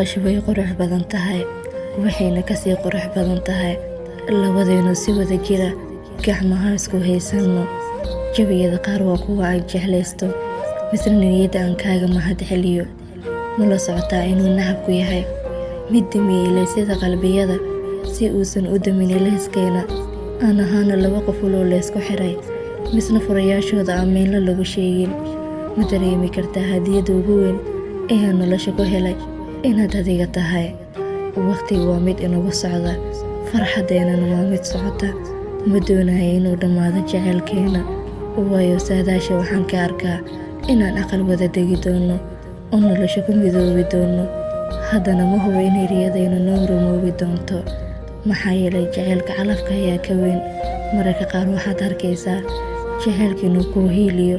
noloshu way qurux badan tahay, waxayna kasii qurux badan tahay labadeenu si wada jira gacmaha isku haysano. Jabiyada qaar waa kuwa aan jeclaysto, misna niyadda aan kaaga mahad celiyo. Nala socotaa inuu nacabku yahay mid damiye sida qalbiyada, si uusan u damin leeskeena. Aan ahaana laba qof oo leesku xiray, misna furayaashooda aan meelna lagu sheegin. Ma dareemi kartaa hadiyada ugu weyn ee aan nolosha ku helay inaad adiga tahay. Waqtigu waa mid inagu socda, farxadeennana waa mid socota. Ma doonayo inuu dhammaado jacaylkeena, waayo saadaasha waxaan ka arkaa inaan aqal wada degi doono oo nolosha ku midoobi doono. Haddana ma hubo inay riyadayna noo rumoobi doonto, maxaa yeelay jacaylka calafka ayaa ka weyn. Mararka qaar waxaad arkaysaa jacaylka inuu kuu hiiliyo,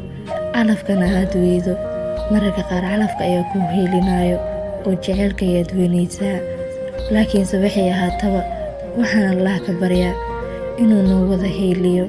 calafkana aad weydo. Mararka qaar calafka ayaa kuu hiilinayo oo jacaylka ayaad weynaysaa. Laakiinse waxay ahaataba waxaan Allah ka baryaa inuu noo wada hiiliyo.